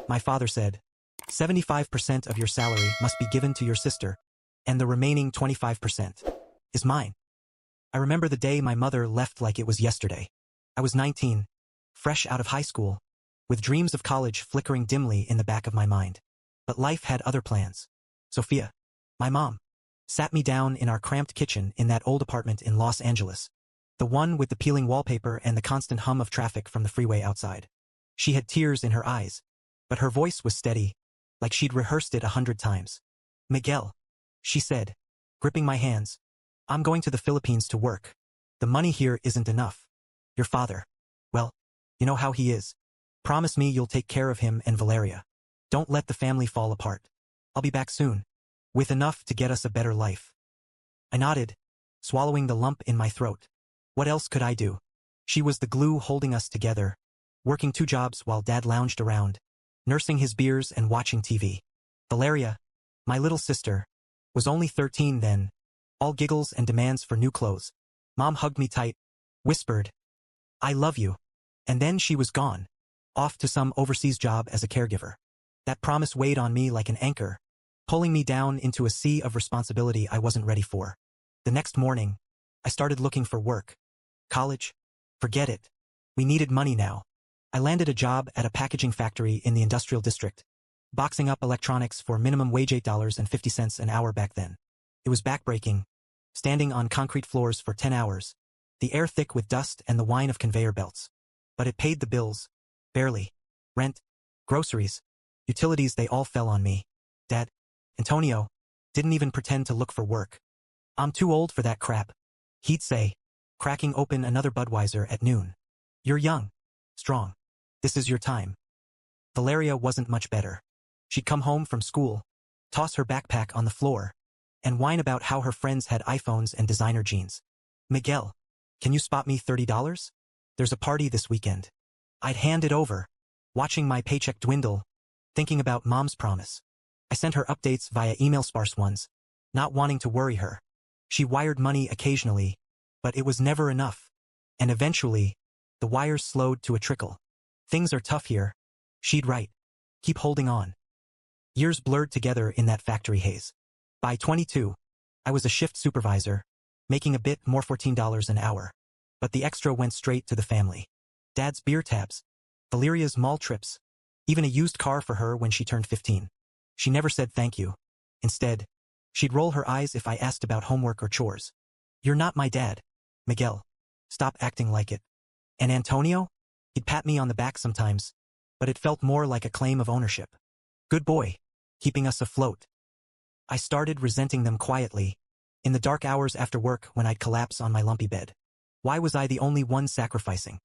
My father said, 75% of your salary must be given to your sister, and the remaining 25% is mine. I remember the day my mother left like it was yesterday. I was 19, fresh out of high school, with dreams of college flickering dimly in the back of my mind. But life had other plans. Sophia, my mom, sat me down in our cramped kitchen in that old apartment in Los Angeles, the one with the peeling wallpaper and the constant hum of traffic from the freeway outside. She had tears in her eyes, but her voice was steady, like she'd rehearsed it 100 times. Miguel, she said, gripping my hands, I'm going to the Philippines to work. The money here isn't enough. Your father, well, you know how he is. Promise me you'll take care of him and Valeria. Don't let the family fall apart. I'll be back soon, with enough to get us a better life. I nodded, swallowing the lump in my throat. What else could I do? She was the glue holding us together, working 2 jobs while Dad lounged around, nursing his beers and watching TV. Valeria, my little sister, was only 13 then, all giggles and demands for new clothes. Mom hugged me tight, whispered, I love you. And then she was gone, off to some overseas job as a caregiver. That promise weighed on me like an anchor, pulling me down into a sea of responsibility I wasn't ready for. The next morning, I started looking for work. College? Forget it. We needed money now. I landed a job at a packaging factory in the industrial district, boxing up electronics for minimum wage $8.50 an hour back then. It was backbreaking, standing on concrete floors for 10 hours, the air thick with dust and the whine of conveyor belts. But it paid the bills. Barely. Rent, groceries, utilities, they all fell on me. Dad, Antonio, didn't even pretend to look for work. I'm too old for that crap, he'd say, cracking open another Budweiser at noon. You're young, strong. This is your time. Valeria wasn't much better. She'd come home from school, toss her backpack on the floor, and whine about how her friends had iPhones and designer jeans. Miguel, can you spot me $30? There's a party this weekend. I'd hand it over, watching my paycheck dwindle, thinking about Mom's promise. I sent her updates via email, sparse ones, not wanting to worry her. She wired money occasionally, but it was never enough. And eventually, the wires slowed to a trickle. Things are tough here, she'd write. Keep holding on. Years blurred together in that factory haze. By 22, I was a shift supervisor, making a bit more, $14 an hour. But the extra went straight to the family. Dad's beer tabs, Valeria's mall trips, even a used car for her when she turned 15. She never said thank you. Instead, she'd roll her eyes if I asked about homework or chores. You're not my dad, Miguel. Stop acting like it. And Antonio? He'd pat me on the back sometimes, but it felt more like a claim of ownership. Good boy, keeping us afloat. I started resenting them quietly, in the dark hours after work when I'd collapse on my lumpy bed. Why was I the only one sacrificing?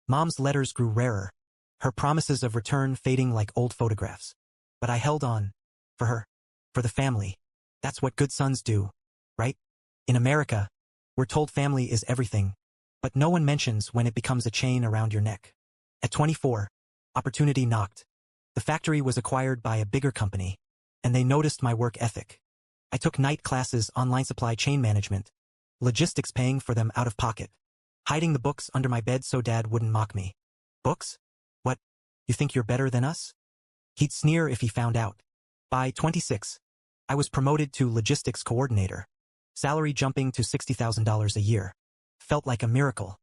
Mom's letters grew rarer, her promises of return fading like old photographs. But I held on. For her. For the family. That's what good sons do, right? In America, we're told family is everything, but no one mentions when it becomes a chain around your neck. At 24, opportunity knocked. The factory was acquired by a bigger company, and they noticed my work ethic. I took night classes, online supply chain management, logistics, paying for them out of pocket, hiding the books under my bed so Dad wouldn't mock me. Books? What? You think you're better than us? He'd sneer if he found out. By 26, I was promoted to logistics coordinator, salary jumping to $60,000 a year. Felt like a miracle.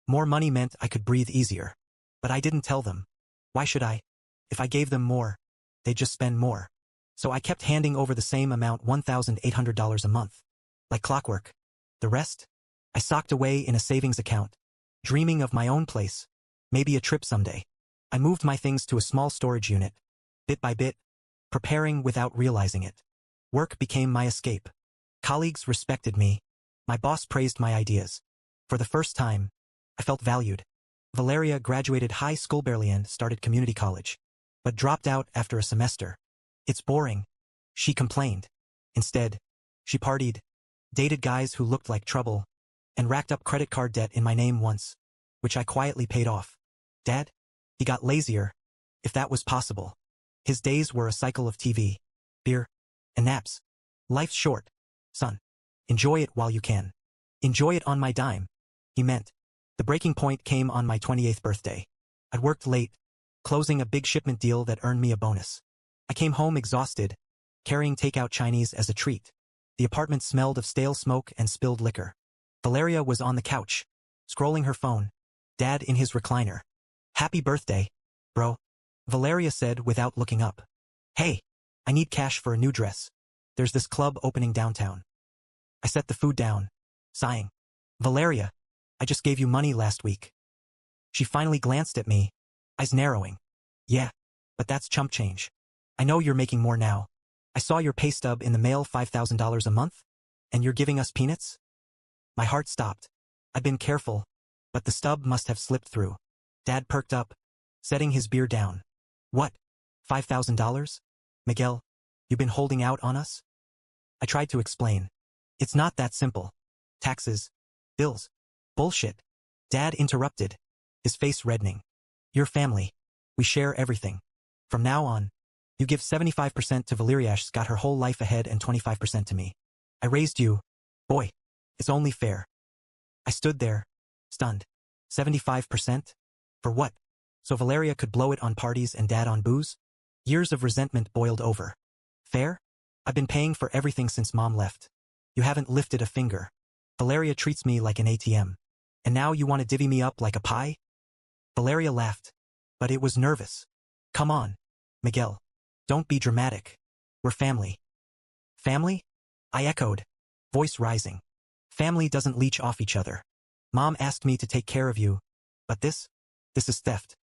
More money meant I could breathe easier. But I didn't tell them. Why should I? If I gave them more, they'd just spend more. So I kept handing over the same amount, $1,800 a month. Like clockwork. The rest? I socked away in a savings account, dreaming of my own place, maybe a trip someday. I moved my things to a small storage unit, bit by bit, preparing without realizing it. Work became my escape. Colleagues respected me. My boss praised my ideas. For the first time, I felt valued. Valeria graduated high school barely and started community college, but dropped out after a semester. It's boring, she complained. Instead, she partied, dated guys who looked like trouble, and racked up credit card debt in my name once, which I quietly paid off. Dad? He got lazier, if that was possible. His days were a cycle of TV, beer, and naps. Life's short, son. Enjoy it while you can. Enjoy it on my dime. He meant. The breaking point came on my 28th birthday. I'd worked late, closing a big shipment deal that earned me a bonus. I came home exhausted, carrying takeout Chinese as a treat. The apartment smelled of stale smoke and spilled liquor. Valeria was on the couch, scrolling her phone. Dad in his recliner. "Happy birthday, bro," Valeria said without looking up. "Hey, I need cash for a new dress. There's this club opening downtown." I set the food down, sighing. "Valeria, I just gave you money last week." She finally glanced at me, eyes narrowing. "Yeah, but that's chump change. I know you're making more now. I saw your pay stub in the mail, $5,000 a month, and you're giving us peanuts?" My heart stopped. I'd been careful, but the stub must have slipped through. Dad perked up, setting his beer down. "What? $5,000? Miguel, you been holding out on us?" I tried to explain. "It's not that simple. Taxes, bills, bullshit." Dad interrupted, his face reddening. "Your family. We share everything. From now on, you give 75% to Valeria's got her whole life ahead and 25% to me. I raised you. Boy, it's only fair." I stood there, stunned. 75%? For what? So Valeria could blow it on parties and Dad on booze? Years of resentment boiled over. Fair? I've been paying for everything since Mom left. You haven't lifted a finger. Valeria treats me like an ATM. And now you want to divvy me up like a pie? Valeria laughed. But it was nervous. "Come on, Miguel. Don't be dramatic. We're family." "Family?" I echoed, voice rising. "Family doesn't leech off each other. Mom asked me to take care of you. But this is theft."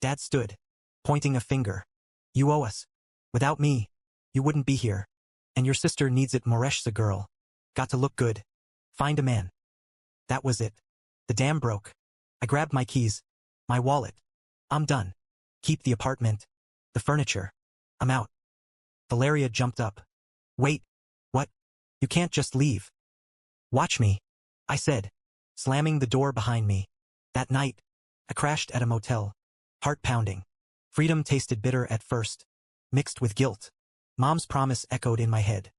Dad stood, pointing a finger. "You owe us. Without me, you wouldn't be here. And your sister needs it. Moresh's a girl. Got to look good. Find a man." That was it. The dam broke. I grabbed my keys, my wallet. "I'm done. Keep the apartment, the furniture. I'm out." Valeria jumped up. "Wait. What? You can't just leave." "Watch me," I said, slamming the door behind me. That night, I crashed at a motel, heart pounding. Freedom tasted bitter at first, mixed with guilt. Mom's promise echoed in my head.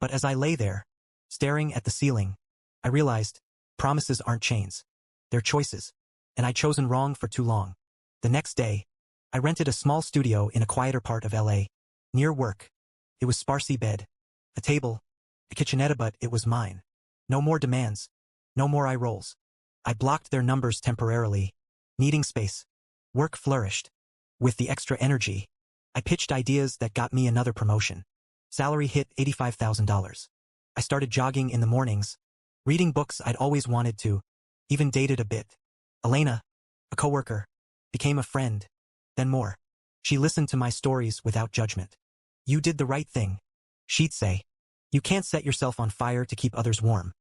But as I lay there, staring at the ceiling, I realized promises aren't chains. They're choices. And I'd chosen wrong for too long. The next day, I rented a small studio in a quieter part of LA, near work. It was sparsely bed, a table, a kitchenette, but it was mine. No more demands. No more eye rolls. I blocked their numbers temporarily, needing space. Work flourished. With the extra energy, I pitched ideas that got me another promotion. Salary hit $85,000. I started jogging in the mornings, reading books I'd always wanted to, even dated a bit. Elena, a coworker, became a friend, then more. She listened to my stories without judgment. "You did the right thing," she'd say. "You can't set yourself on fire to keep others warm."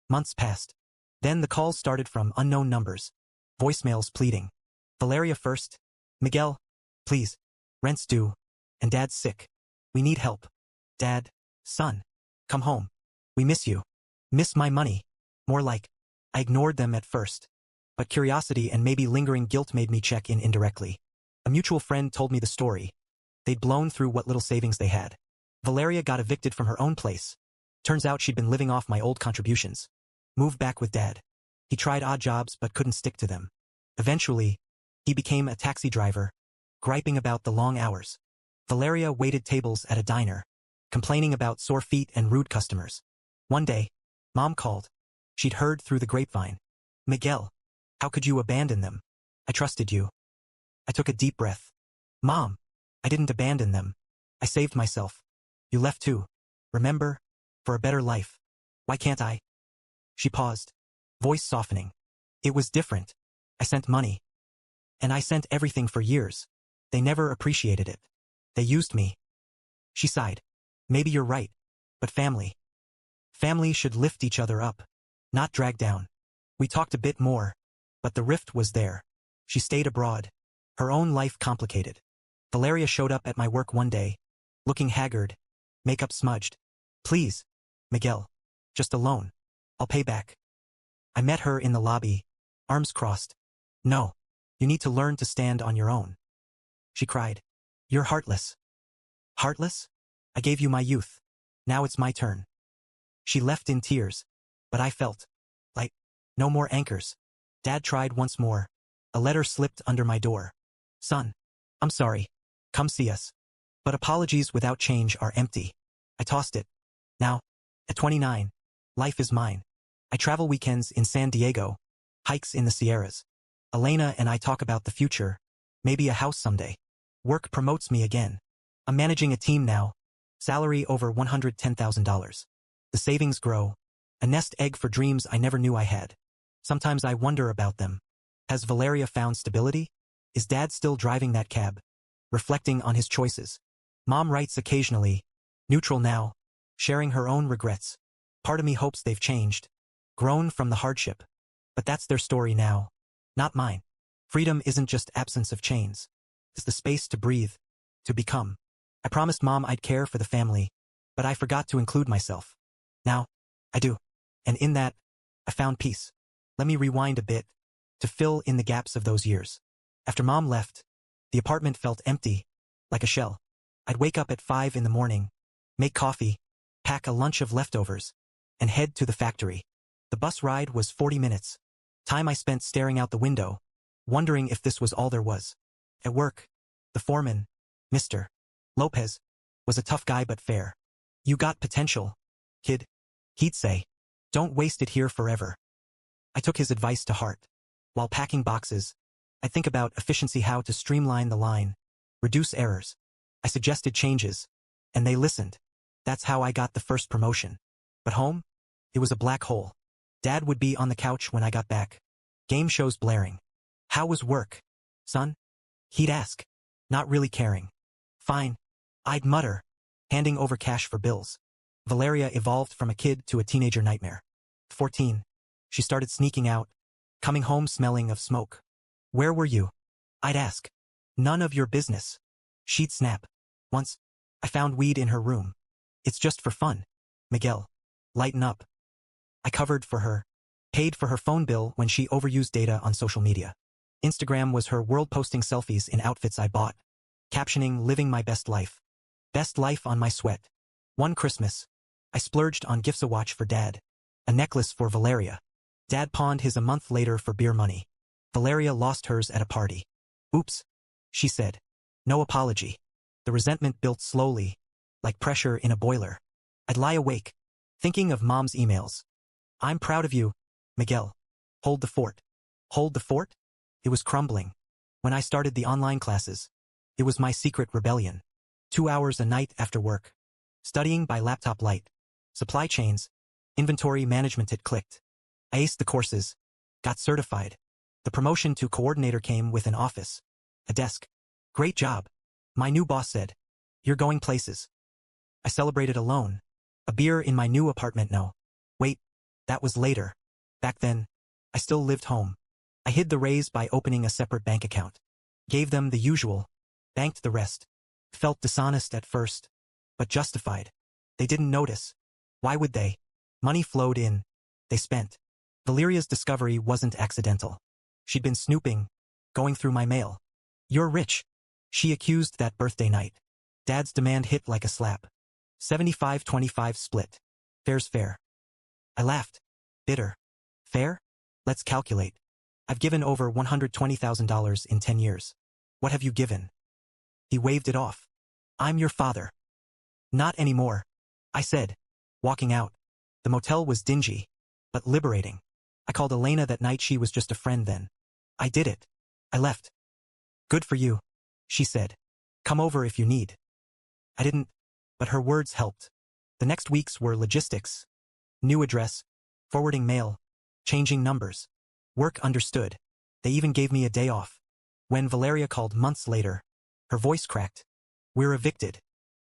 Months passed. Then the calls started from unknown numbers. Voicemails pleading. "Valeria first. Miguel, please. Rent's due. And Dad's sick. We need help. Dad, son, come home. We miss you." Miss my money. More like, I ignored them at first. But curiosity and maybe lingering guilt made me check in indirectly. A mutual friend told me the story. They'd blown through what little savings they had. Valeria got evicted from her own place. Turns out she'd been living off my old contributions. Moved back with Dad. He tried odd jobs but couldn't stick to them. Eventually, he became a taxi driver, griping about the long hours. Valeria waited tables at a diner, complaining about sore feet and rude customers. One day, Mom called. She'd heard through the grapevine. "Miguel, how could you abandon them? I trusted you." I took a deep breath. "Mom, I didn't abandon them. I saved myself. You left too. Remember? For a better life. Why can't I?" She paused, voice softening. "It was different. I sent money. And I sent everything for years. They never appreciated it. They used me." She sighed. "Maybe you're right. But family. Family should lift each other up, not drag down." We talked a bit more, but the rift was there. She stayed abroad, her own life complicated. Valeria showed up at my work one day, looking haggard, makeup smudged. "Please, Miguel, just a loan. I'll pay back." I met her in the lobby, arms crossed. "No, you need to learn to stand on your own." She cried. "You're heartless." "Heartless? I gave you my youth. Now it's my turn." She left in tears, but I felt like no more anchors. Dad tried once more. A letter slipped under my door. Son, I'm sorry. Come see us. But apologies without change are empty. I tossed it. Now, at 29, life is mine. I travel weekends in San Diego, hikes in the Sierras. Elena and I talk about the future, maybe a house someday. Work promotes me again. I'm managing a team now, salary over $110,000. The savings grow, a nest egg for dreams I never knew I had. Sometimes I wonder about them. Has Valeria found stability? Is Dad still driving that cab? Reflecting on his choices. Mom writes occasionally, neutral now, sharing her own regrets. Part of me hopes they've changed, grown from the hardship. But that's their story now, not mine. Freedom isn't just absence of chains. It's the space to breathe, to become. I promised Mom I'd care for the family, but I forgot to include myself. Now, I do. And in that, I found peace. Let me rewind a bit, to fill in the gaps of those years. After Mom left, the apartment felt empty, like a shell. I'd wake up at 5 in the morning, make coffee, pack a lunch of leftovers, and head to the factory. The bus ride was 40 minutes. Time I spent staring out the window, wondering if this was all there was. At work, the foreman, Mr. Lopez, was a tough guy but fair. You got potential, kid. He'd say, don't waste it here forever. I took his advice to heart. While packing boxes, I'd think about efficiency, how to streamline the line, reduce errors. I suggested changes, and they listened. That's how I got the first promotion. But home? It was a black hole. Dad would be on the couch when I got back. Game shows blaring. How was work, son? He'd ask, not really caring. Fine, I'd mutter, handing over cash for bills. Valeria evolved from a kid to a teenager nightmare. 14. She started sneaking out, coming home smelling of smoke. Where were you? I'd ask. None of your business. She'd snap. Once, I found weed in her room. It's just for fun. Miguel. Lighten up. I covered for her, paid for her phone bill when she overused data on social media. Instagram was her world, posting selfies in outfits I bought, captioning living my best life. Best life on my sweat. One Christmas, I splurged on gifts: a watch for Dad, a necklace for Valeria. Dad pawned his a month later for beer money. Valeria lost hers at a party. Oops, she said. No apology. The resentment built slowly, like pressure in a boiler. I'd lie awake, thinking of Mom's emails. I'm proud of you, Miguel. Hold the fort. Hold the fort? It was crumbling. When I started the online classes, it was my secret rebellion. 2 hours a night after work. Studying by laptop light. Supply chains. Inventory management. It clicked. I aced the courses. Got certified. The promotion to coordinator came with an office. A desk. Great job. My new boss said, you're going places. I celebrated alone. A beer in my new apartment. No. Wait, that was later. Back then, I still lived home. I hid the raise by opening a separate bank account. Gave them the usual. Banked the rest. Felt dishonest at first, but justified. They didn't notice. Why would they? Money flowed in. They spent. Valeria's discovery wasn't accidental. She'd been snooping, going through my mail. You're rich, she accused that birthday night. Dad's demand hit like a slap. 75-25 split. Fair's fair. I laughed. Bitter. Fair? Let's calculate. I've given over $120,000 in 10 years. What have you given? He waved it off. I'm your father. Not anymore, I said, walking out. The motel was dingy, but liberating. I called Elena that night. She was just a friend then. I did it. I left. Good for you, she said. Come over if you need. I didn't, but her words helped. The next weeks were logistics. New address, forwarding mail, changing numbers. Work understood. They even gave me a day off. When Valeria called months later, her voice cracked. We're evicted.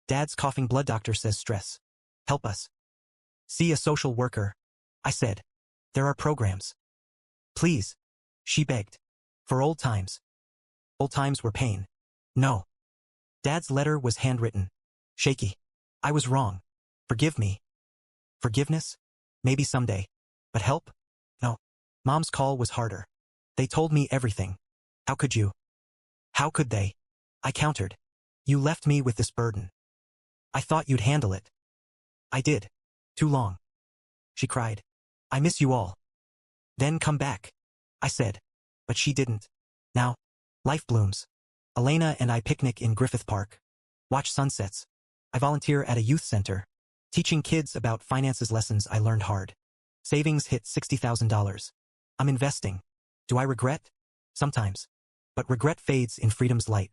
Dad's coughing. Blood doctor says stress. Help us. See a social worker, I said. There are programs. Please, she begged. For old times. Old times were pain. No. Dad's letter was handwritten. Shaky. I was wrong. Forgive me. Forgiveness? Maybe someday. But help? No. Mom's call was harder. They told me everything. How could you? How could they? I countered. You left me with this burden. I thought you'd handle it. I did. Too long. She cried. I miss you all. Then come back. I said. But she didn't. Now, life blooms. Elena and I picnic in Griffith Park. Watch sunsets. I volunteer at a youth center. Teaching kids about finances lessons I learned hard. Savings hit $60,000. I'm investing. Do I regret? Sometimes. But regret fades in freedom's light.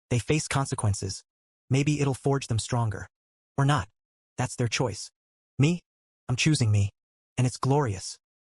They face consequences. Maybe it'll forge them stronger. Or not. That's their choice. Me? I'm choosing me. And it's glorious.